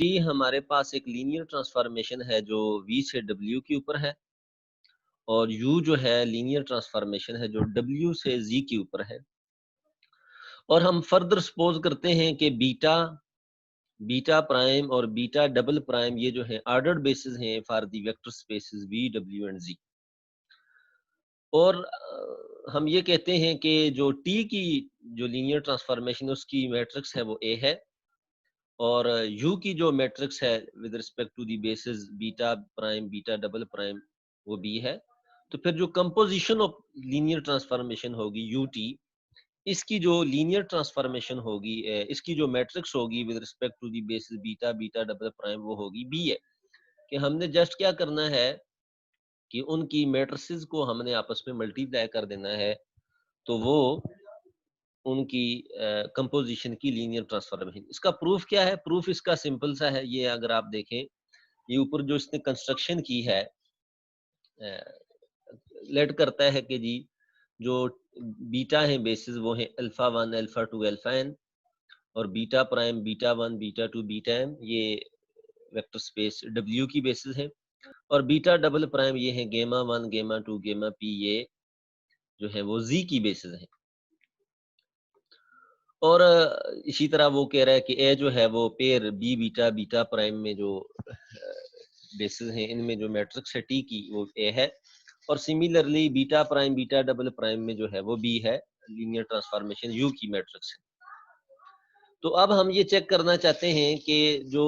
T हमारे पास एक linear transformation है जो V से W के ऊपर है, और U जो है लीनियर ट्रांसफॉर्मेशन है जो W से Z के ऊपर है। और हम फर्दर सपोज करते हैं कि बीटा प्राइम और बीटा डबल प्राइम ये जो है ऑर्डर्ड बेसिस हैं for the vector spaces V, W and Z। और हम ये कहते हैं कि जो T की जो लीनियर ट्रांसफॉर्मेशन उसकी मैट्रिक्स है वो A है, और U की जो मैट्रिक्स है with respect to the basis beta prime beta double prime वो B है। तो फिर जो कंपोजिशन ऑफ लीनियर ट्रांसफॉर्मेशन होगी UT, इसकी जो लीनियर ट्रांसफॉर्मेशन होगी, इसकी जो मैट्रिक्स होगी with respect to the basis beta beta double prime वो होगी B है। कि हमने जस्ट क्या करना है कि उनकी मैट्रिसेस को हमने आपस में मल्टीप्लाई कर देना है, तो वो उनकी कंपोजिशन की लीनियर ट्रांसफॉर्मेशन। इसका प्रूफ क्या है? प्रूफ इसका सिंपल सा है। ये अगर आप देखें, ये ऊपर जो इसने कंस्ट्रक्शन की है, लेट करता है कि जी जो बीटा है बेसिस वो है अल्फा 1 अल्फा 2 अल्फा n, और beta prime beta 1 beta 2 beta m ये वेक्टर स्पेस W की बेसिस है, और बीटा डबल प्राइम ये है गेमा 1 गेमा 2 गेमा p, ये जो है वो Z की बेसिस है। और इसी तरह वो कह रहा है कि ए जो है वो pair B beta beta prime में जो बेसिस हैं इनमें जो मैट्रिक्स है टी की वो ए है, और similarly beta prime beta double prime में जो है वो बी है, लीनियर ट्रांसफॉर्मेशन यू की मैट्रिक्स है। तो अब हम ये चेक करना चाहते हैं कि जो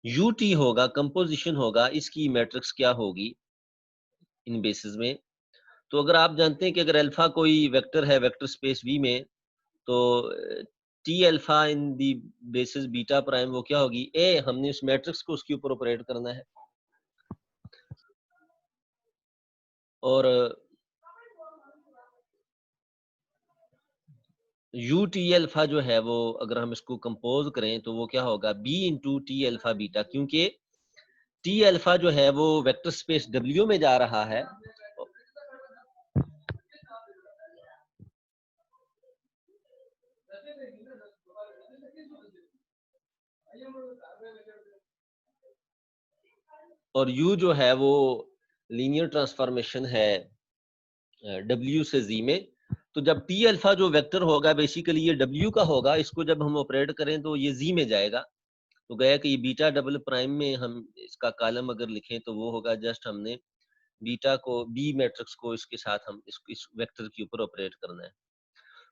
यू टी होगा, कंपोजिशन होगा, इसकी मैट्रिक्स क्या होगी इन बेसिस में। तो अगर आप जानते हैं कि अगर अल्फा कोई वेक्टर है वेक्टर स्पेस वी में, तो T alpha in the basis beta prime वो क्या होगी? ए। हमने उस मैट्रिक्स को उसके ऊपर ऑपरेट करना है, और यू टी अल्फा जो है वो अगर हम इसको कंपोज करें तो वो क्या होगा? B into T alpha beta, क्योंकि टी अल्फा जो है वो वेक्टर स्पेस डब्ल्यू में जा रहा है, और यू जो है वो लीनियर ट्रांसफॉर्मेशन है W से Z में। तो जब टी अल्फा जो वेक्टर होगा बेसिकली ये W का होगा, इसको जब हम ऑपरेट करें तो ये Z में जाएगा। तो गया कि ये बीटा डबल प्राइम में हम इसका कॉलम अगर लिखें तो वो होगा जस्ट हमने बीटा को बी मैट्रिक्स को इसके साथ हम इस वेक्टर के ऊपर ऑपरेट करना है।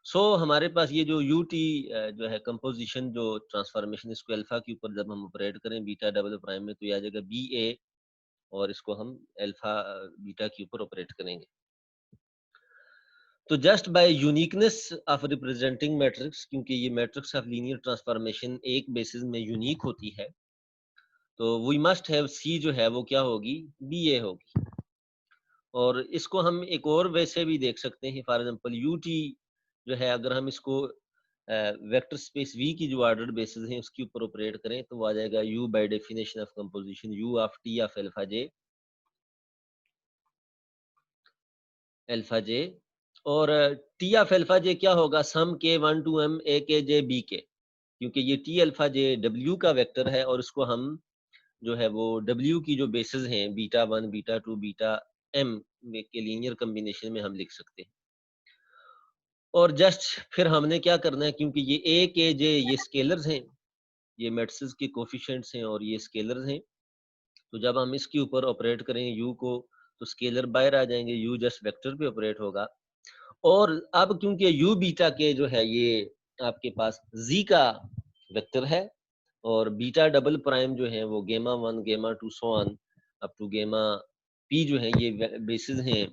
सो हमारे पास ये जो यू टी जो है कंपोजिशन जो ट्रांसफॉर्मेशन, इसको अल्फा के ऊपर जब हम ऑपरेट करें बीटा डबल प्राइम में तो ये आ जाएगा बी ए, और इसको हम अल्फा बीटा के ऊपर ऑपरेट करेंगे। तो just by uniqueness of representing matrix, क्योंकि ये मैट्रिक्स ऑफ लीनियर ट्रांसफॉर्मेशन एक बेसिस में यूनिक होती है, तो वी मस्ट हैव सी जो है वो क्या होगी? बी ए होगी। और इसको हम एक और वैसे भी देख सकते हैं, फॉर एग्जांपल यू टी जो है अगर हम इसको वेक्टर स्पेस वी की जो ऑर्डर्ड बेसिस हैं उसके ऊपर ऑपरेट करें तो वो आ जाएगा you by definition of composition you of T of alpha जे, और टी ऑफ अल्फा जे क्या होगा? सम के 1 टू m ए के जे बी के, क्योंकि ये टी अल्फा जे डब्ल्यू का वेक्टर है, और इसको हम जो है वो डब्ल्यू की जो बेसिस हैं बीटा 1 बीटा 2 बीटा m के लीनियर कॉम्बिनेशन में हम लिख सकते हैं। और जस्ट फिर हमने क्या करना है, क्योंकि ये ए के जे ये स्केलर्स हैं, ये मैट्रिसेस के कोफिशिएंट्स हैं और ये स्केलर्स हैं, तो जब हम इसके ऊपर ऑपरेट करेंगे यू को तो स्केलर बाहर आ जाएंगे, यू जस्ट वेक्टर पे ऑपरेट होगा। और अब क्योंकि यू बीटा के जो है ये आपके पास z का वेक्टर है, और बीटा डबल प्राइम जो है वो गेमा 1 गेमा 2 सो ऑन अप टू गेमा p जो है ये बेसिस हैं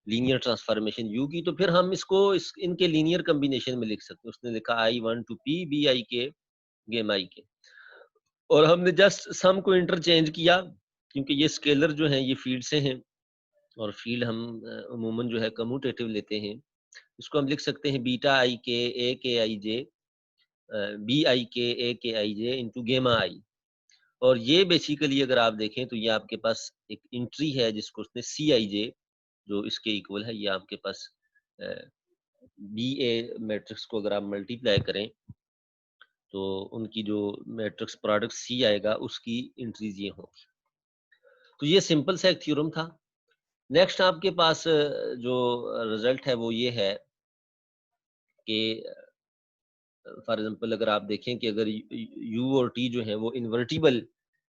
लीनियर ट्रांसफॉर्मेशन यू की, तो फिर हम इसको इनके लीनियर कॉम्बिनेशन में लिख सकते हैं। उसने लिखा I1 to P B I के गेम आई के, और हमने जस्ट सम को इंटरचेंज किया, क्योंकि ये स्केलर जो हैं ये फील्ड से हैं, और फील्ड हम अमूमन जो है कम्यूटेटिव लेते हैं। इसको हम लिख सकते हैं बीटा आई के ए के आई जे बी आई के ए के आई जे इंटू गेमा आई, और ये बेसिकली अगर आप देखें तो ये आपके पास एक इंट्री है जिसको उसने सी आई जे जो इसके इक्वल है, ये आपके पास बी ए मैट्रिक्स को अगर आप मल्टीप्लाई करें तो उनकी जो मैट्रिक्स प्रोडक्ट सी आएगा उसकी एंट्रीज ये होंगी। तो ये सिंपल सा एक थ्योरम था। नेक्स्ट आपके पास जो रिजल्ट है वो ये है कि फॉर एग्जांपल अगर आप देखें कि अगर यू और टी जो है वो इन्वर्टिबल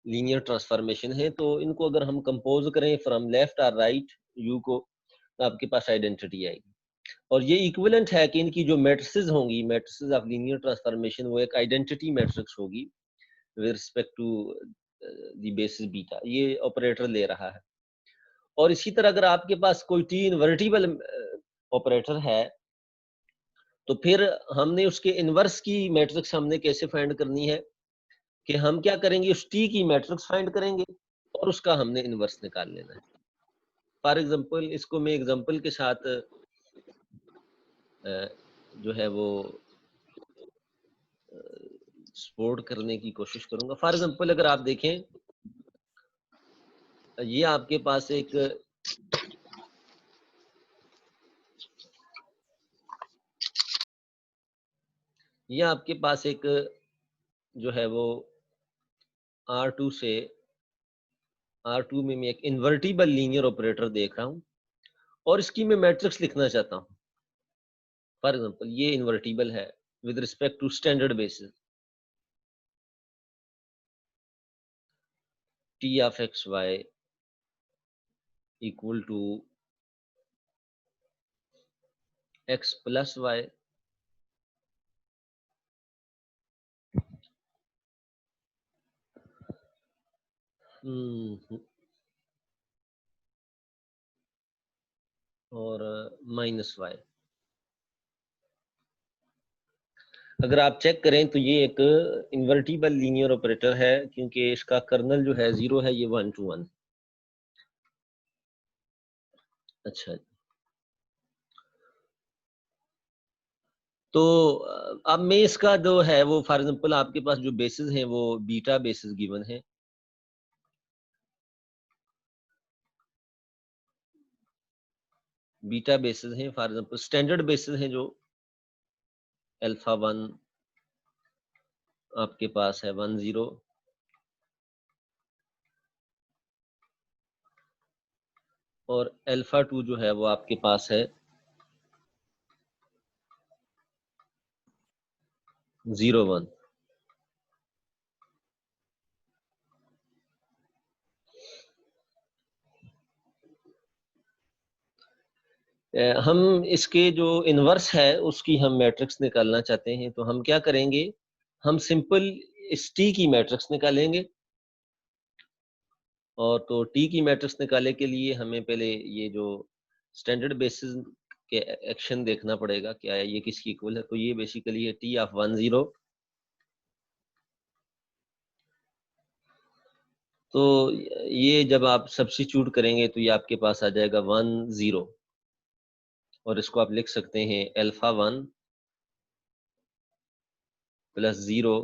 लीनियर ट्रांसफॉर्मेशन है, तो इनको अगर हम कंपोज करें फ्रॉम लेफ्ट और राइट यू को, तो आपके पास आइडेंटिटी आएगी। और ये इक्विवेलेंट है कि इनकी जो मैट्रिसेस होंगी, मैट्रिसेस ऑफ लीनियर ट्रांसफॉर्मेशन, वो एक आइडेंटिटी मैट्रिक्स होगी with respect to the basis beta. ये ऑपरेटर ले रहा है। और इसी तरह अगर आपके पास कोई टी इन्वर्टिबल ऑपरेटर है, तो फिर हमने उसके इनवर्स की मैट्रिक्स हमने कैसे फाइंड करनी है कि हम क्या करेंगे, उस टी की मैट्रिक्स फाइंड करेंगे और उसका हमने इनवर्स निकाल लेना है। फॉर एग्जांपल इसको मैं एग्जांपल के साथ जो है वो सपोर्ट करने की कोशिश करूंगा। फॉर एग्जांपल अगर आप देखें, ये आपके पास एक जो है वो R2 से R2 में मैं एक इन्वर्टिबल लीनियर ऑपरेटर देख रहा हूं और इसकी मैं मैट्रिक्स लिखना चाहता हूं। फॉर एग्जांपल ये इन्वर्टिबल है with respect to standard basis T of xy equal to x plus y और माइनस y। अगर आप चेक करें तो ये एक इन्वर्टिबल लीनियर ऑपरेटर है, क्योंकि इसका कर्नल जो है 0 है, ये 1 to 1। अच्छा, तो अब मैं इसका जो है वो फॉर एग्जांपल आपके पास जो बेसिस हैं वो बीटा बेसिस गिवन है। बीटा बेसिस हैं, फॉर एग्जांपल स्टैंडर्ड बेसिस हैं जो अल्फा 1 आपके पास है 1 0, और अल्फा 2 जो है वो आपके पास है 0 1। हम इसके जो इनवर्स है उसकी हम मैट्रिक्स निकालना चाहते हैं, तो हम क्या करेंगे, हम सिंपल इस टी की मैट्रिक्स निकालेंगे। और तो टी की मैट्रिक्स निकालने के लिए हमें पहले ये जो स्टैंडर्ड बेसिस के एक्शन देखना पड़ेगा, क्या है ये किसकी इक्वल है। तो ये बेसिकली है टी ऑफ 1 0। तो ये जब आप सब्स्टिट्यूट करेंगे तो ये आपके पास आ जाएगा 1 0, और इसको आप लिख सकते हैं अल्फा 1 प्लस 0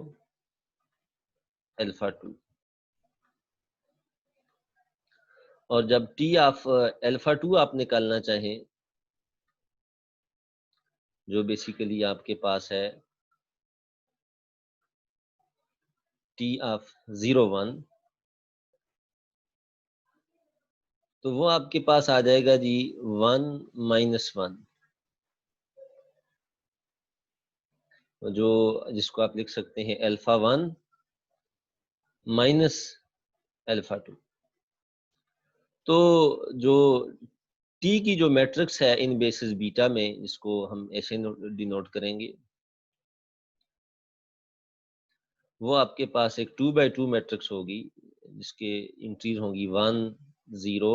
अल्फा 2। और जब टी ऑफ अल्फा 2 आप निकालना चाहें, जो बेसिकली आपके पास है टी ऑफ 0 1, तो वो आपके पास आ जाएगा जी 1 -1, जो जिसको आप लिख सकते हैं अल्फा 1 माइनस अल्फा 2। तो जो टी की जो मैट्रिक्स है इन बेसिस बीटा में, जिसको हम ऐसे डिनोट करेंगे, वो आपके पास एक 2 by 2 मैट्रिक्स होगी, जिसके एंट्रीज होंगी 1 0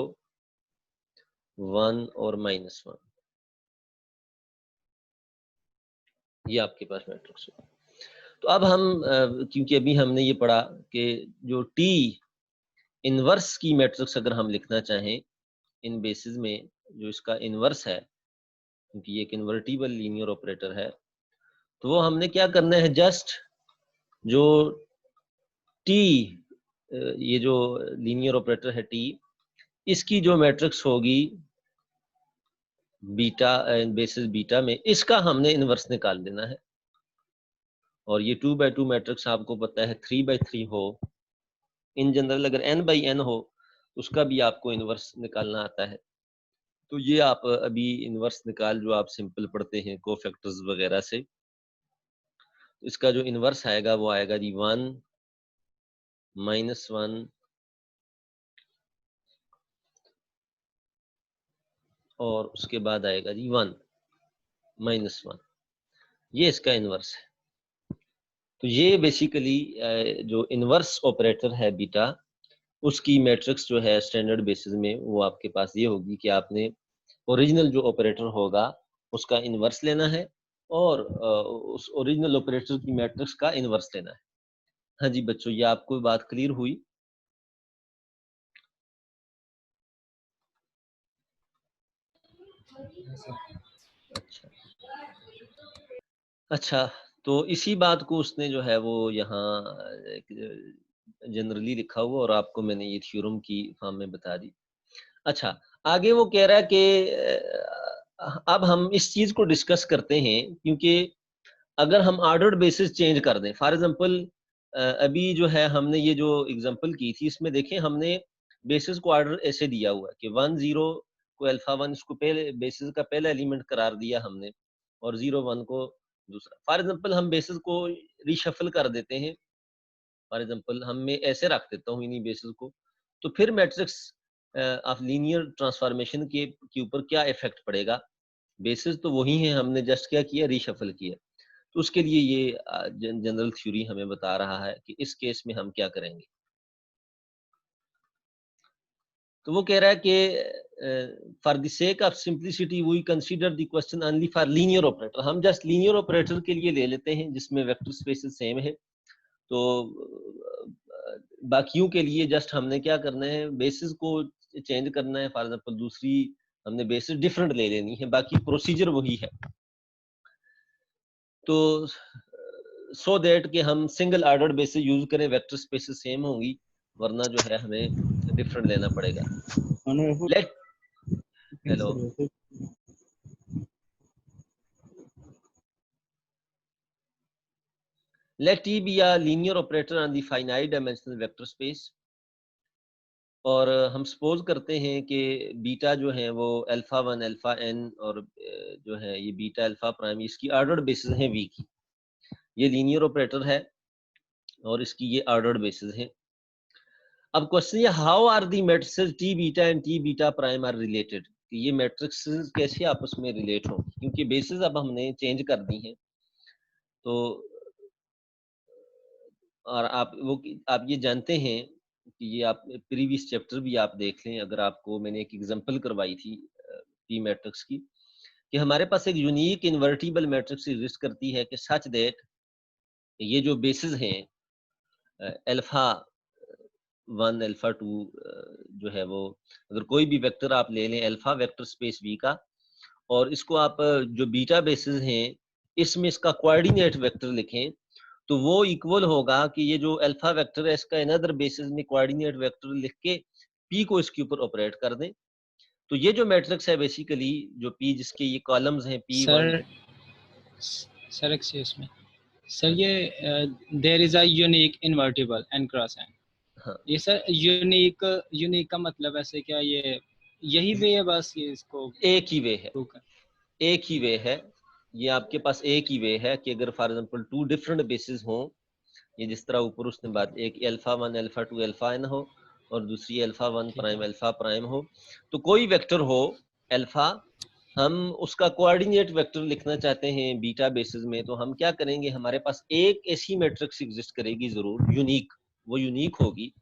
1 और -1। ये आपके पास मैट्रिक्स है। तो अब हम क्योंकि अभी हमने ये पढ़ा कि जो टी इनवर्स की मैट्रिक्स अगर हम लिखना चाहें इन बेसिस में, जो इसका इनवर्स है, क्योंकि ये एक इन्वर्टिबल लीनियर ऑपरेटर है, तो वो हमने क्या करना है, जस्ट जो टी ये जो लीनियर ऑपरेटर है टी, इसकी जो मैट्रिक्स होगी बीटा बेसिस बीटा में, इसका हमने इनवर्स निकाल देना है। और ये 2x2 मैट्रिक्स आपको पता है 3x3 हो, इन जनरल अगर n/n हो उसका भी आपको इनवर्स निकालना आता है। तो ये आप अभी इनवर्स निकाल जो आप सिंपल पढ़ते हैं कोफैक्टर्स वगैरह से, इसका जो इनवर्स आएगा वो आएगा जी 1 -1 और उसके बाद आएगा जी 1 -1, ये इसका इनवर्स है। तो ये बेसिकली जो इनवर्स ऑपरेटर है बीटा, उसकी मैट्रिक्स जो है स्टैंडर्ड बेसिस में वो आपके पास ये होगी कि आपने ओरिजिनल जो ऑपरेटर होगा उसका इनवर्स लेना है और उस ओरिजिनल ऑपरेटर की मैट्रिक्स का इनवर्स लेना है। हाँ जी बच्चों, ये आपको बात क्लियर हुई? अच्छा अच्छा, तो इसी बात को उसने जो है वो यहाँ जनरली लिखा हुआ और आपको मैंने ये थ्योरम की फॉर्म में बता दी। अच्छा, आगे वो कह रहा है कि अब हम इस चीज को डिस्कस करते हैं, क्योंकि अगर हम ऑर्डर्ड बेसिस चेंज कर दें, फॉर एग्जांपल अभी जो है हमने ये जो एग्जांपल की थी इसमें देखें हमने बेसिस को ऑर्डर ऐसे दिया हुआ है कि 1 0 को अल्फा 1 इसको पहले बेसिस का पहला एलिमेंट करार दिया हमने और 0 1 को दूसरा। फॉर एग्जांपल हम बेसिस को रीशफल कर देते हैं, फॉर एग्जांपल हम मैं ऐसे रख देता हूँ इन्हीं बेसिस को, तो फिर मैट्रिक्स ऑफ लीनियर ट्रांसफॉर्मेशन के ऊपर क्या इफेक्ट पड़ेगा? बेसिस तो वही है, हमने जस्ट क्या किया, रीशफल किया। तो उसके लिए ये जनरल थ्योरी हमें बता रहा है कि इस केस में हम क्या करेंगे। तो वो कह रहा है कि for the sake of simplicity we consider the question only for linear operator. हम जस्ट लीनियर ऑपरेटर के लिए ले लेते हैं जिसमें वेक्टर स्पेसेस सेम है। तो बाकियों के लिए जस्ट हमने क्या करना है, बेसिस को चेंज करना है। फॉर एग्जांपल दूसरी हमने बेसिस डिफरेंट ले लेनी है, बाकी प्रोसीजर वही है। तो सो दैट कि हम सिंगल ऑर्डर्ड बेसिस यूज करें, वेक्टर स्पेसेस सेम होंगी, वरना जो है हमें डिफरेंट लेना पड़ेगा। Let hello let T be a linear operator on the finite dimensional vector space। और हम सपोज करते हैं कि बीटा जो है वो अल्फा 1 अल्फा n और जो है ये बीटा अल्फा प्राइम, इसकी ऑर्डर्ड बेसिस है v की। ये लीनियर ऑपरेटर है और इसकी ये ऑर्डर्ड बेसिस है। अब क्वेश्चन ये, how are the matrices T beta and T beta prime are related? ये मैट्रिक्स कैसे आपस में रिलेट होंगी, क्योंकि बेसिस अब हमने चेंज कर दी है। तो और आप ये जानते हैं कि ये आप प्रीवियस चैप्टर भी आप देख लें, अगर आपको मैंने एक एग्जांपल करवाई थी पी मैट्रिक्स की, कि हमारे पास एक यूनिक इन्वर्टिबल मैट्रिक्स एग्जिस्ट करती है कि सच दैट ये जो बेसिस हैं अल्फा 1 अल्फा 2 जो है वो, अगर कोई भी वेक्टर आप ले लें अल्फा वेक्टर स्पेस वी का, और इसको आप जो बीटा बेसिस हैं इसमें इसका कोऑर्डिनेट वेक्टर लिखें, तो वो इक्वल होगा कि ये जो अल्फा वेक्टर है इसका अनदर बेसिस में कोऑर्डिनेट वेक्टर लिख के पी को इसके ऊपर ऑपरेट कर दें। तो ये जो मैट्रिक्स है बेसिकली जो पी, जिसके ये कॉलम्स हैं P1 sir excuse me sir, ये there is a unique invertible n cross n। हाँ ये सर यूनिक यूनिक का मतलब ऐसे क्या, ये यही वे है बस, ये इसको एक ही वे है, प्रूव कर? एक ही वे है, ये आपके पास एक ही वे है कि अगर for example two different basis हों, ये जिस तरह ऊपर उसने बात, एक अल्फा 1 अल्फा 2 अल्फा n हो और दूसरी अल्फा 1 प्राइम अल्फा प्राइम हो, तो कोई वेक्टर हो अल्फा, हम उसका कोऑर्डिनेट वेक्टर लिखना चाहते हैं बीटा बेसिस में, तो हम क्या करेंगे, हमारे पास एक ऐसी मैट्रिक्स एग्जिस्ट करेगी जरूर यूनिक, वो यूनिक होगी।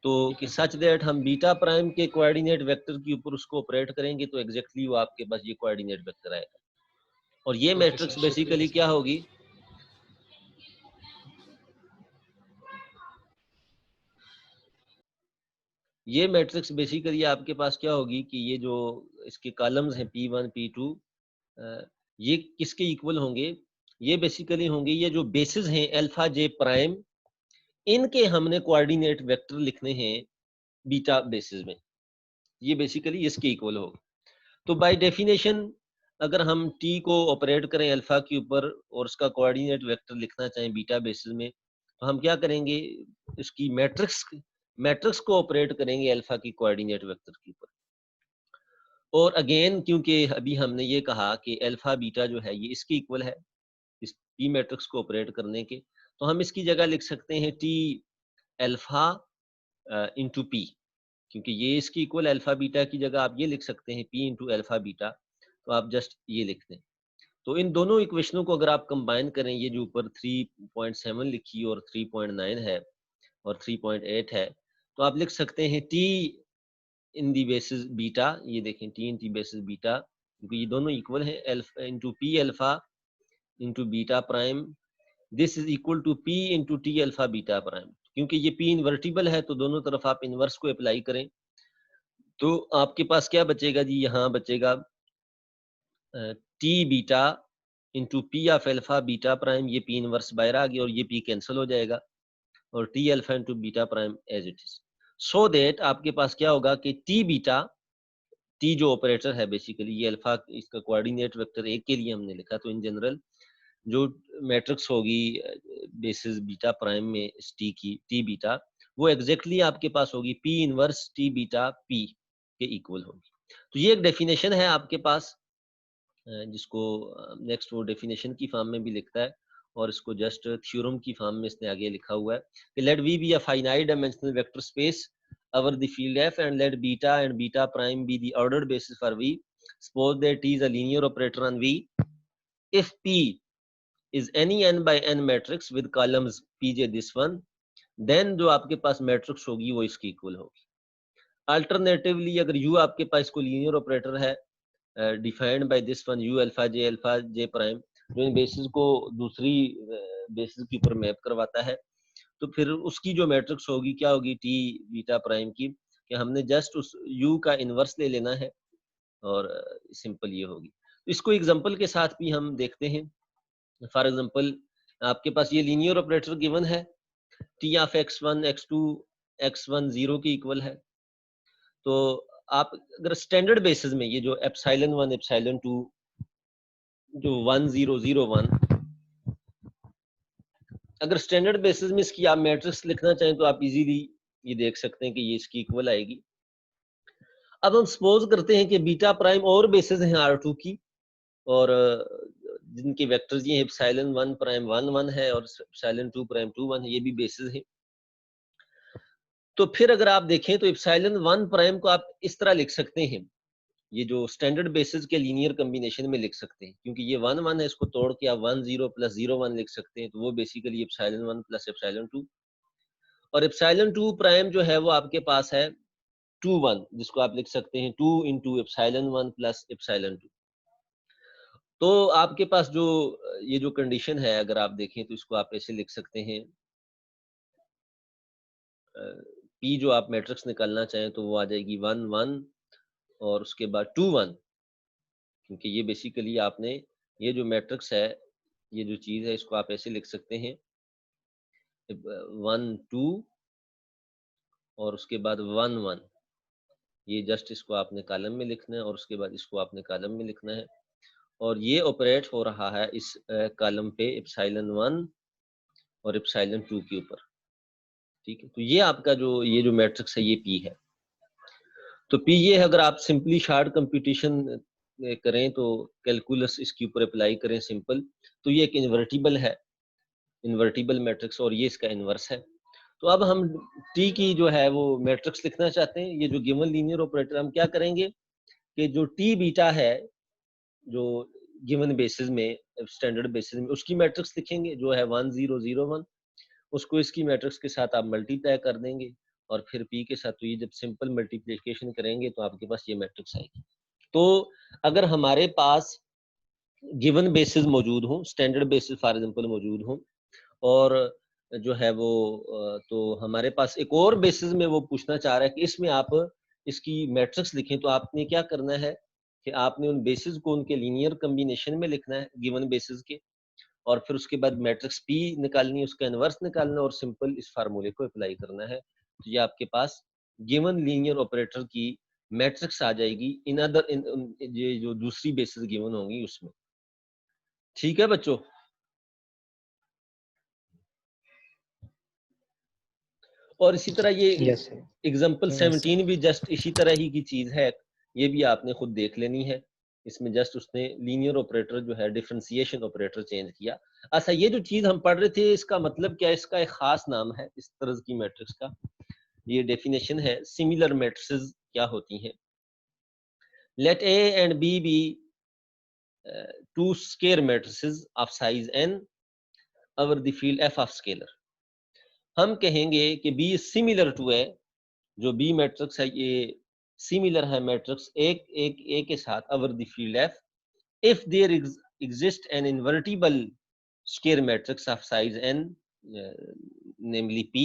तो कि सच दैट हम बीटा प्राइम के कोऑर्डिनेट वेक्टर के ऊपर उसको ऑपरेट करेंगे तो एग्जैक्टली वो आपके पास ये कोऑर्डिनेट वेक्टर आएगा। और ये मैट्रिक्स बेसिकली क्या होगी, ये मैट्रिक्स बेसिकली आपके पास क्या होगी कि ये जो इसके कॉलम्स हैं P1 P2 ये किसके इक्वल होंगे, ये बेसिकली होंगे ये जो बेसिस हैं अल्फा जे प्राइम, इनके हमने कोऑर्डिनेट वेक्टर लिखने हैं बीटा बेसिस में, ये बेसिकली इसके इक्वल होगा। तो बाय डेफिनेशन अगर हम टी को ऑपरेट करें अल्फा के ऊपर और उसका कोऑर्डिनेट वेक्टर लिखना चाहें बीटा बेसिस में, तो हम क्या करेंगे, इसकी मैट्रिक्स को ऑपरेट करेंगे अल्फा की कोऑर्डिनेट वेक्टर के ऊपर। और अगेन क्योंकि अभी हमने ये कहा कि अल्फा बीटा जो है ये इसके इक्वल है इस पी मैट्रिक्स को ऑपरेट करने के, तो हम इसकी जगह लिख सकते हैं टी अल्फा इंटू पी, क्योंकि ये इसकी इक्वल अल्फा बीटा की जगह आप ये लिख सकते हैं पी इंटू अल्फा बीटा, तो आप जस्ट ये लिख दें। तो इन दोनों इक्वेशनों को अगर आप कंबाइन करें, ये जो ऊपर 3.7 लिखी और 3.9 है और 3.8 है, तो आप लिख सकते हैं T in the basis beta, ये देखें T in T basis beta, क्योंकि ये दोनों इक्वल हैं, alpha into P alpha into beta prime, this is equal to P into T alpha beta prime. क्योंकि ये पी इन्वर्टिबल है तो दोनों तरफ आप इनवर्स को अप्लाई करें, तो आपके पास क्या बचेगा जी, यहाँ बचेगा T beta into P of alpha beta prime, ये पी इनवर्स बाहर आ गया और ये पी कैंसिल हो जाएगा, और T alpha into beta prime as it is, so that आपके पास क्या होगा कि टी बीटा, टी जो ऑपरेटर है बेसिकली, ये अल्फा इसका कोऑर्डिनेट वेक्टर एक के लिए हमने लिखा, तो इन जनरल जो मैट्रिक्स होगी बेसिस बीटा प्राइम में इस टी की, टी बीटा, वो एग्जैक्टली आपके पास होगी P inverse T beta P के इक्वल होगी। तो ये एक डेफिनेशन है आपके पास, जिसको नेक्स्ट वो डेफिनेशन की फॉर्म में भी लिखता है, और इसको जस्ट थ्योरम की फॉर्म में इसने आगे लिखा हुआ है कि let V be a finite dimensional vector space over the field f and let beta and beta prime be the ordered basis for v. Suppose that t is a linear operator on v. If p is any n by n matrix with columns pj this one, then जो आपके पास matrix होगी वो इसकी equal होगी। Alternatively अगर u आपके पास को linear operator है defined by this one u alpha J prime, जो इन बेसिस को दूसरी बेसिस के ऊपर मैप करवाता है, तो फिर उसकी जो मैट्रिक्स होगी क्या होगी टी बीटा प्राइम की, कि हमने जस्ट उस u का इनवर्स ले लेना है और सिंपल ये होगी। इसको एग्जांपल के साथ भी हम देखते हैं। फॉर एग्जांपल आपके पास ये लीनियर ऑपरेटर गिवन है, T of x1 x2 x1 0 के इक्वल है, तो आप अगर स्टैंडर्ड बेसिस में ये जो एप्सिलॉन 1 एप्सिलॉन 2 जो 1 0 0 1, अगर स्टैंडर्ड बेसिस में इसकी आप मैट्रिक्स लिखना चाहें तो आप इजीली ये देख सकते हैं कि ये इसकी इक्वल आएगी। अब हम सपोज करते हैं कि बीटा प्राइम और बेसिस हैं R2 की, और जिनके वेक्टर्स ये एप्सिलॉन 1 प्राइम 1 1 है और एप्सिलॉन 2 प्राइम 2 1 है, ये भी बेसिस है। तो फिर अगर आप देखें तो एप्सिलॉन 1 प्राइम को आप इस तरह लिख सकते हैं, ये जो स्टैंडर्ड बेसिस के लीनियर कॉम्बिनेशन में लिख सकते हैं, क्योंकि ये 1 1 है, इसको तोड़ के आप 1 0 प्लस 0 1 लिख सकते हैं, तो वो बेसिकली एप्सिलॉन 1 प्लस एप्सिलॉन 2, और एप्सिलॉन 2 प्राइम जो है वो आपके पास है 2 1, जिसको आप लिख सकते हैं 2 इंटू एप्सिलॉन 1 प्लस एप्सिलॉन 2। तो आपके पास जो ये जो कंडीशन है अगर आप देखें तो इसको आप ऐसे लिख सकते हैं, पी जो आप मैट्रिक्स निकालना चाहें तो वो आ जाएगी 1 1 और उसके बाद 2 1, क्योंकि ये बेसिकली आपने ये जो मैट्रिक्स है, ये जो चीज है, इसको आप ऐसे लिख सकते हैं 1 2 और उसके बाद 1 1, ये जस्ट इसको आपने कॉलम में लिखना है और उसके बाद इसको आपने कॉलम में लिखना है, और ये ऑपरेट हो रहा है इस कॉलम पे एप्सिलॉन 1 और एप्सिलॉन 2 के ऊपर, ठीक है। तो ये आपका जो ये जो मैट्रिक्स है ये पी है। तो पी ये है, अगर आप सिंपली शार्ट कंप्यूटेशन करें तो कैलकुलस इसके ऊपर अप्लाई करें सिंपल, तो ये एक इन्वर्टिबल है, इन्वर्टिबल मैट्रिक्स, और ये इसका इनवर्स है। तो अब हम टी की जो है वो मैट्रिक्स लिखना चाहते हैं, ये जो गिवन लीनियर ऑपरेटर, हम क्या करेंगे कि जो टी बीटा है जो गिवन बेसिस में स्टैंडर्ड बेसिस में उसकी मैट्रिक्स लिखेंगे जो है 1 0 0 1, उसको इसकी मैट्रिक्स के साथ आप मल्टीप्लाई कर देंगे और फिर पी के साथ, तो ये जब सिंपल मल्टीप्लिकेशन करेंगे तो आपके पास ये मैट्रिक्स आएगी। तो अगर हमारे पास गिवन बेसिस मौजूद हो, स्टैंडर्ड बेसिस फॉर एग्जांपल मौजूद हो, और जो है वो तो हमारे पास एक और बेसिस में वो पूछना चाह रहा है कि इसमें आप इसकी मैट्रिक्स लिखें, तो आपने क्या करना है कि आपने उन बेसिस को उनके लीनियर कॉम्बिनेशन में लिखना है गिवन बेसिस के, और फिर उसके बाद मैट्रिक्स पी निकालनी है, उसका इनवर्स निकालना है और सिंपल इस फार्मूले को अप्लाई करना है। तो ये आपके पास गिवन लीनियर ऑपरेटर की मैट्रिक्स आ जाएगी इन अदर ये जो दूसरी बेसिस गिवन होंगी उसमें। ठीक है बच्चों, और इसी तरह ये yes sir. Example yes sir. 17 भी जस्ट इसी तरह ही की चीज है, ये भी आपने खुद देख लेनी है। इसमें जस्ट उसने लीनियर ऑपरेटर जो है डिफरेंशिएशन ऑपरेटर चेंज किया। अच्छा, ये जो चीज हम पढ़ रहे थे इसका मतलब क्या है, इसका एक खास नाम है इस तरह की मैट्रिक्स का, ये डेफिनेशन है। सिमिलर मैट्रिसेस क्या होती हैं? Let A and B be two square matrices of size n over the field f of scalar। हम कहेंगे कि B सिमिलर टू है, जो B मैट्रिक्स है ये सिमिलर है मैट्रिक्स एक एक ए के साथ over the field f if there exist an invertible square matrix of size n namely P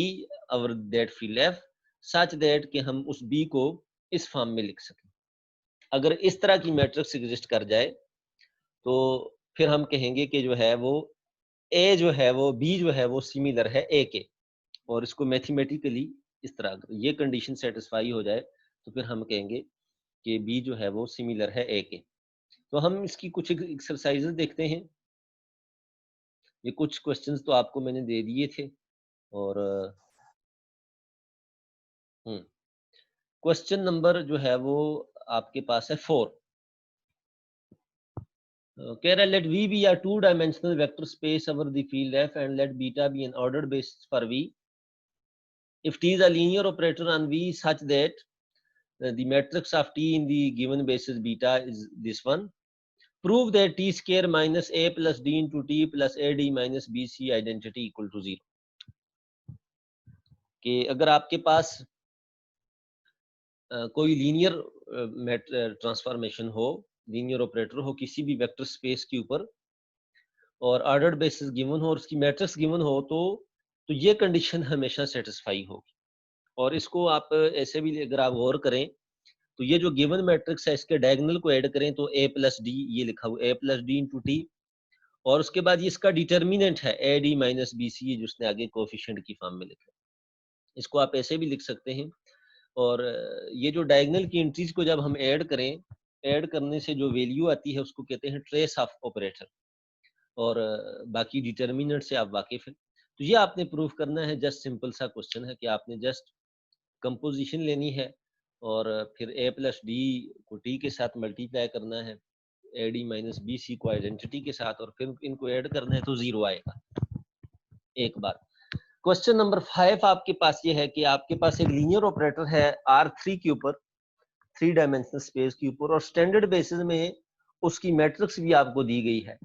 over that field f such that कि हम उस B को इस फॉर्म में लिख सकें। अगर इस तरह की मैट्रिक्स एग्जिस्ट कर जाए तो फिर हम कहेंगे कि जो है वो ए जो है वो बी जो है वो सिमिलर है ए के, और इसको मैथमेटिकली इस तरह अगर ये कंडीशन सेटिस्फाई हो जाए तो फिर हम कहेंगे कि बी जो है वो सिमिलर है ए के। तो हम इसकी कुछ एक्सरसाइजेस देखते हैं। ये कुछ क्वेश्चंस तो आपको मैंने दे दिए थे, और क्वेश्चन नंबर जो है वो आपके पास है 4। कह रहा है late V be a two dimensional vector space over the field F and let beta be an ordered basis for V if T is a linear operator on V such that the matrix of T in the given basis beta is this one. Prove that T square minus A plus D into T plus AD minus BC identity equal to 0। कि अगर आपके पास कोई linear transformation हो, linear operator हो किसी भी vector space के ऊपर, और ऑर्डर्ड बेसिस गिवन हो और उसकी मैट्रिक्स गिवन हो, तो ये कंडीशन हमेशा सेटिस्फाई होगी। और इसको आप ऐसे भी अगर आप गौर करें तो ये जो गिवन मैट्रिक्स है इसके डायगोनल को ऐड करें तो a प्लस डी, ये लिखा हुआ a plus D into T, और उसके बाद ये इसका डिटर्मिनेंट है A D minus B C, जो उसने आगे कोफिशिएंट की फॉर्म में लिखा है। इसको आप ऐसे भी लिख सकते हैं। और ये जो डायगोनल की एंट्रीज को जब हम ऐड करें, ऐड करने से जो वैल्यू आती है उसको कहते हैं ट्रेस ऑफ ऑपरेटर, और बाकी डिटर्मिनेंट से आप वाकिफ हैं। तो ये आपने प्रूव करना है। जस्ट सिंपल सा क्वेश्चन है कि आपने जस्ट कंपोजिशन लेनी है और फिर a प्लस डी को t के साथ मल्टीप्लाई करना है, A D minus B C को आइडेंटिटी के साथ, और फिर इनको ऐड करना है तो 0 आएगा एक बार। क्वेश्चन नंबर 5 आपके पास ये है कि आपके पास एक लीनियर ऑपरेटर है R3 के ऊपर, 3 डायमेंशनल स्पेस के ऊपर, और स्टैंडर्ड बेसिस में उसकी मैट्रिक्स भी आपको दी गई है।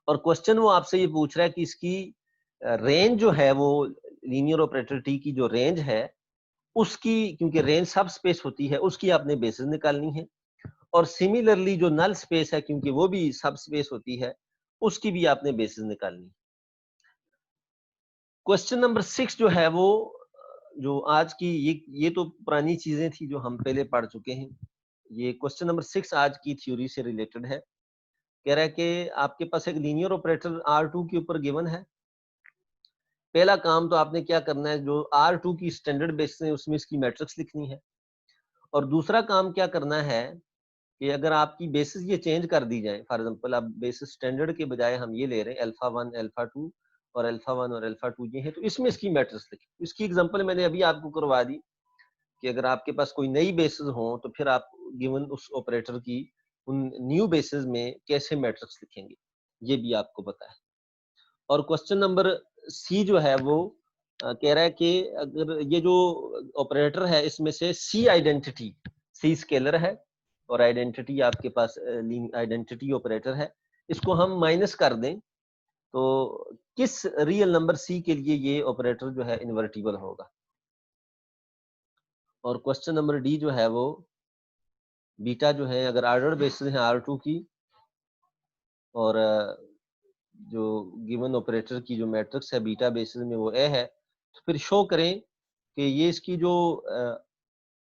और क्वेश्चन वो आपसे ये पूछ रहा है कि इसकी रेंज जो है वो लीनियर ऑपरेटर टी की जो रेंज है उसकी, क्योंकि रेंज सब स्पेस होती है, उसकी आपने बेसिस निकालनी है। और सिमिलरली जो नल स्पेस है, क्योंकि वो भी सब स्पेस होती है, उसकी भी आपने बेसिस निकालनी है। क्वेश्चन नंबर 6 जो है वो जो आज की ये तो पुरानी चीजें थी जो हम पहले पढ़ चुके हैं। ये क्वेश्चन नंबर 6 आज की थ्योरी से रिलेटेड है। कह रहा है कि आपके पास एक लीनियर ऑपरेटर R2 के ऊपर गिवन है। पहला काम तो आपने क्या करना है, जो R2 की स्टैंडर्ड बेसिस है उसमें इसकी मैट्रिक्स लिखनी है। और दूसरा काम क्या करना है कि अगर आपकी बेसिस ये चेंज कर दी जाए, फॉर एग्जांपल अब बेसिस स्टैंडर्ड के बजाय हम ये ले रहे हैं अल्फा 1 अल्फा 2 और अल्फा 1 और अल्फा 2 ये है, तो इसमें इसकी मैट्रिक्स लिखें। इसकी एग्जांपल मैंने अभी आपको करवा दी कि अगर आपके पास कोई नई बेसिस हो तो फिर आप गिवन उस ऑपरेटर की उन न्यू बेसिस में कैसे मैट्रिक्स लिखेंगे, ये भी आपको पता है। और क्वेश्चन नंबर सी जो है वो कह रहा है कि अगर ये जो ऑपरेटर है इसमें से सी आइडेंटिटी, सी स्केलर है और आइडेंटिटी आपके पास आइडेंटिटी ऑपरेटर है, इसको हम माइनस कर दें तो किस रियल नंबर सी के लिए ये ऑपरेटर जो है इन्वर्टिबल होगा। और क्वेश्चन नंबर डी जो है वो बीटा जो है, अगर ऑर्डर्ड बेसिस है R2 की और जो गिवन ऑपरेटर की जो मैट्रिक्स है बीटा बेसिस में वो ए है, तो फिर शो करें कि ये इसकी जो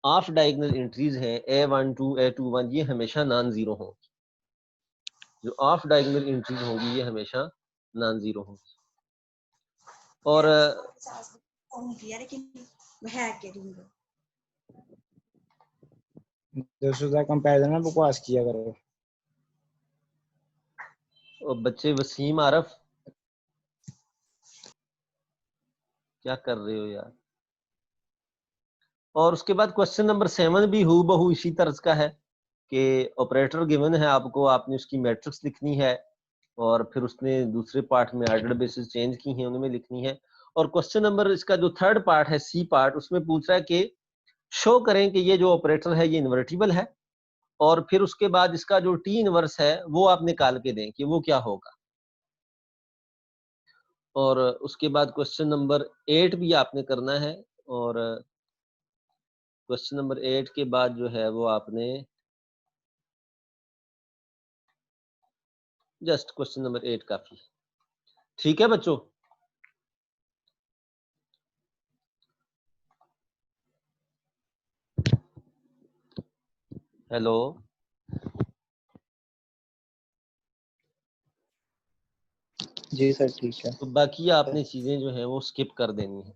ऑफ डायगोनल एंट्रीज हैं A12 A21 ये हमेशा नॉन जीरो होंगी। जो ऑफ डायगोनल एंट्रीज होंगी ये हमेशा नॉन जीरो होंगी। और दोस्तों का कंपैरिजन ना बकवास किया करो। और बच्चे वसीम आरफ क्या कर रहे हो यार। और उसके बाद क्वेश्चन नंबर 7 भी हूबहू इसी तर्ज का है कि ऑपरेटर गिवन है आपको, आपने उसकी मैट्रिक्स लिखनी है और फिर उसने दूसरे पार्ट में ऑर्डर बेसिस चेंज की हैं उनमें लिखनी है। और क्वेश्चन नंबर इसका जो थर्ड पार्ट है सी पार्ट, उसमें पूछ रहा है कि शो करें कि ये जो ऑपरेटर है ये इन्वर्टिबल है, और फिर उसके बाद इसका जो टी इनवर्स है वो आप निकाल के दें कि वो क्या होगा। और उसके बाद क्वेश्चन नंबर 8 भी आपने करना है, और क्वेश्चन नंबर 8 के बाद जो है वो आपने जस्ट क्वेश्चन नंबर 8 काफी। ठीक है बच्चों। हेलो। जी सर ठीक है। तो बाकी आपने चीजें जो है वो स्किप कर देनी है।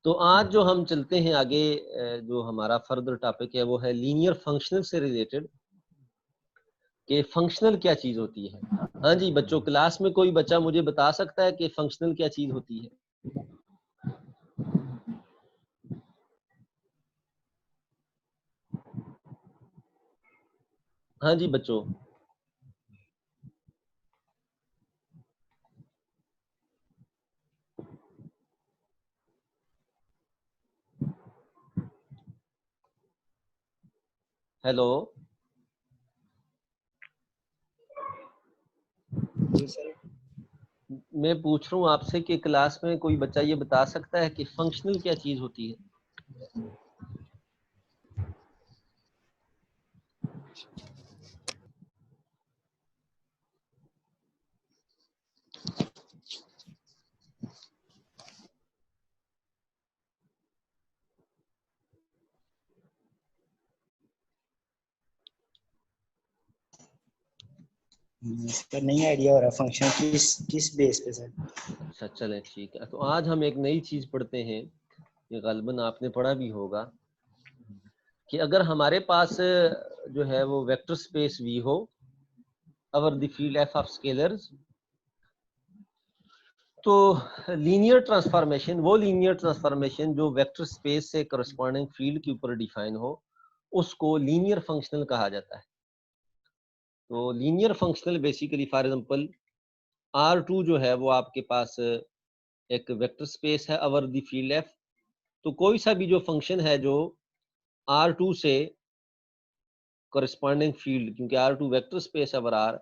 तो आज जो हम चलते हैं आगे, जो हमारा फर्दर टॉपिक है वो है लीनियर फंक्शनल से रिलेटेड, कि फंक्शनल क्या चीज होती है। हाँ जी बच्चों, क्लास में कोई बच्चा मुझे बता सकता है कि फंक्शनल क्या चीज होती है? हाँ जी बच्चों। हेलो। जी सर। मैं पूछ रहा हूँ आपसे कि क्लास में कोई बच्चा ये बता सकता है कि फंक्शनल क्या चीज होती है? सर नहीं आइडिया हो रहा फंक्शन किस बेस पे सर। अच्छा चलें ठीक है। तो आज हम एक नई चीज पढ़ते हैं, ये गालिबन आपने पढ़ा भी होगा, कि अगर हमारे पास जो है वो वेक्टर स्पेस वी हो, अवर the field F of scalars, तो लीनियर ट्रांसफॉर्मेशन, वो लीनियर ट्रांसफॉर्मेशन जो वेक्टर स्पेस से करस्पॉन्डिंग फील्ड के ऊपर डिफाइन हो, उसको लीनियर फंक्शनल कहा जाता है। तो linear functional basically for example R2 जो है वो आपके पास एक वेक्टर स्पेस है अवर द फील्ड एफ। तो कोई सा भी जो फंक्शन है जो R2 से करस्पॉन्डिंग फील्ड, क्योंकि R2 वेक्टर स्पेस है अवर R,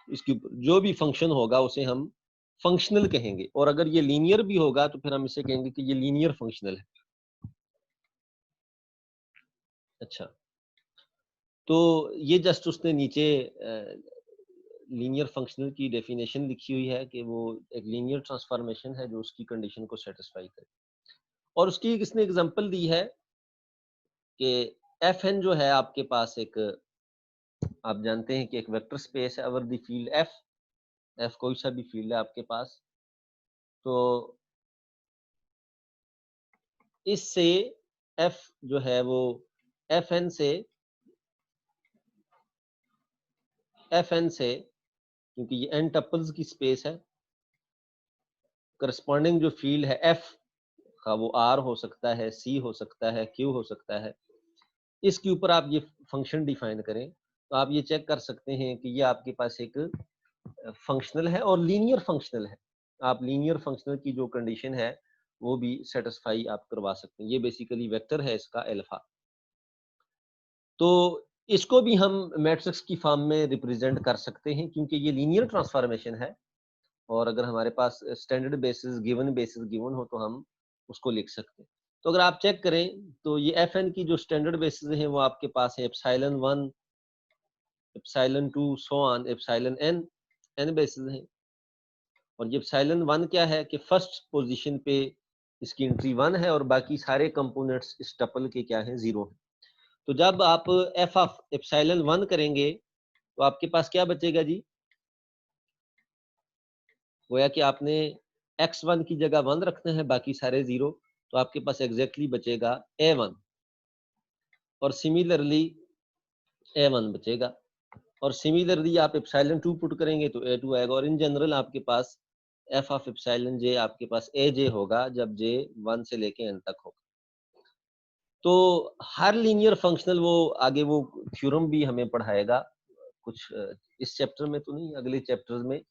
इसके ऊपर जो भी फंक्शन होगा उसे हम फंक्शनल कहेंगे। और अगर ये लीनियर भी होगा तो फिर हम इसे कहेंगे कि ये लीनियर फंक्शनल है। अच्छा, तो ये जस्ट उसने नीचे लीनियर फंक्शनल की डेफिनेशन लिखी हुई है कि वो एक लीनियर ट्रांसफॉर्मेशन है जो उसकी कंडीशन को सेटिस्फाई करे। और उसकी इसने एग्जांपल दी है कि एफ एन जो है आपके पास एक, आप जानते हैं कि एक वेक्टर स्पेस है अवर द फील्ड एफ। एफ कोई सा भी फील्ड है आपके पास, तो इससे एफ जो है वो एफ एन से क्योंकि ये एन टपल्स की स्पेस है, करस्पॉन्डिंग जो फील्ड है एफ का वो आर हो सकता है, सी हो सकता है, क्यू हो सकता है, इसके ऊपर आप ये फंक्शन डिफाइन करें तो आप ये चेक कर सकते हैं कि ये आपके पास एक फंक्शनल है और लीनियर फंक्शनल है। आप लीनियर फंक्शनल की जो कंडीशन है वो भी सेटिस्फाई आप करवा सकते हैं। ये बेसिकली वेक्टर है इसका अल्फा। तो इसको भी हम मैट्रिक्स की फॉर्म में रिप्रेजेंट कर सकते हैं क्योंकि ये लीनियर ट्रांसफॉर्मेशन है। और अगर हमारे पास स्टैंडर्ड बेसिस गिवन हो तो हम उसको लिख सकते हैं। तो अगर आप चेक करें तो ये एफ एन की जो स्टैंडर्ड बेसिस हैं वो आपके पास है epsilon 1, epsilon 2, so on epsilon N, N basis हैं। और ये एप्सिलॉन 1 क्या है कि फर्स्ट पोजीशन पे इसकी एंट्री 1 है और बाकी सारे कंपोनेंट्स इस टपल के क्या हैं, 0 है। तो जब आप एफ ऑफ एप्सिलॉन 1 करेंगे तो आपके पास क्या बचेगा जी? गोया कि आपने x1 की जगह 1 रखना है, बाकी सारे 0, तो आपके पास एग्जैक्टली बचेगा a1। और सिमिलरली A1 बचेगा, और सिमिलरली आप एप्सिलॉन 2 पुट करेंगे तो A2 आएगा, और इन जनरल आपके पास f ऑफ एप्सिलॉन j आपके पास AJ होगा जब j 1 से लेके n तक होगा। तो हर लीनियर फंक्शनल वो आगे वो थ्योरम भी हमें पढ़ाएगा कुछ इस चैप्टर में तो नहीं, अगले चैप्टर्स में,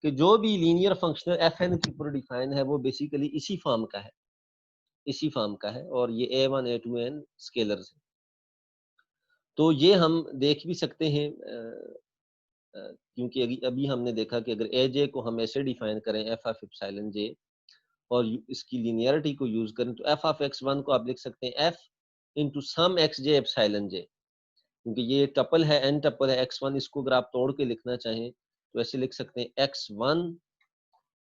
कि जो भी लीनियर फंक्शनल fn के ऊपर डिफाइन है वो बेसिकली इसी फॉर्म का है, इसी फॉर्म का है, और ये A1 A2 n स्केलर्स है। तो ये हम देख भी सकते हैं क्योंकि अभी हमने देखा कि अगर AJ को हम ऐसे डिफाइन करें f ऑफ एप्सिलॉन j और इसकी लिनियरिटी को यूज करें तो f ऑफ x1 को आप लिख सकते हैं f into sum xj epsilon j, क्योंकि ये टपल है, n टपल है x1, इसको अगर आप तोड़ के लिखना चाहें तो ऐसे लिख सकते हैं x1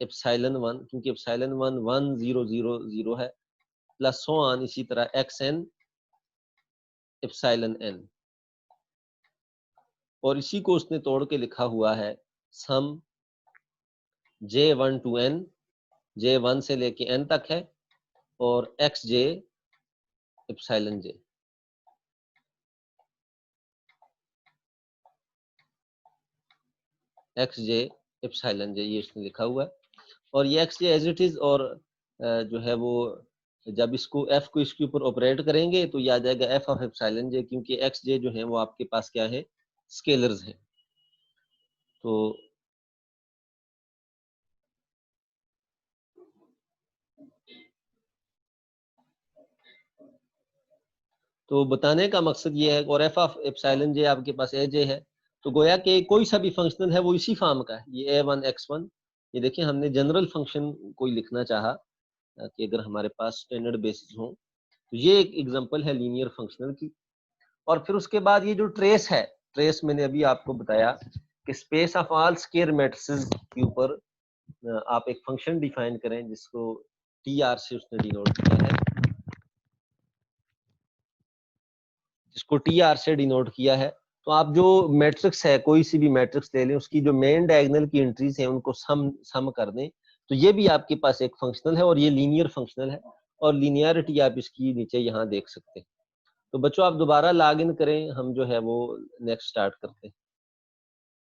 एप्सिलॉन 1, क्योंकि एप्सिलॉन 1 1 0 0 0 है, प्लस सो ऑन, इसी तरह xn एप्सिलॉन n, और इसी को उसने तोड़ के लिखा हुआ है सम j1 टू n, j1 से लेके n तक है, और xj epsilon j, xj epsilon j, ये इसने लिखा हुआ है। और ये xj एज इट इज, और जो है वो जब इसको f को इसके ऊपर ऑपरेट करेंगे तो ये आ जाएगा f ऑफ एप्सिलॉन j, क्योंकि xj जो है वो आपके पास क्या है, स्केलर्स हैं। तो बताने का मकसद ये है, और f ऑफ एप्सिलॉन j आपके पास aj है, तो गोया कि कोई सा भी फंक्शनल है वो इसी फॉर्म का है, ये a1 x1। ये देखिए हमने जनरल फंक्शन कोई लिखना चाहा कि अगर हमारे पास स्टैंडर्ड बेसिस हो, तो ये एक एग्जांपल है लीनियर फंक्शनल की। और फिर उसके बाद ये जो ट्रेस है, ट्रेस मैंने अभी आपको बताया कि space of all square matrices के ऊपर आप एक फंक्शन डिफाइन करें जिसको TR से उसने डिनोट किया है, जिसको TR से डिनोट किया है। तो आप जो मैट्रिक्स है, कोई सी भी मैट्रिक्स ले लें, उसकी जो मेन डायगोनल की एंट्रीज हैं उनको सम कर दें, तो ये भी आपके पास एक फंक्शनल है, और ये लीनियर फंक्शनल है, और लीनियरिटी आप इसकी नीचे यहाँ देख सकते हैं। तो बच्चों आप दोबारा लॉग इन करें, हम जो है वो नेक्स्ट स्टार्ट करते हैं।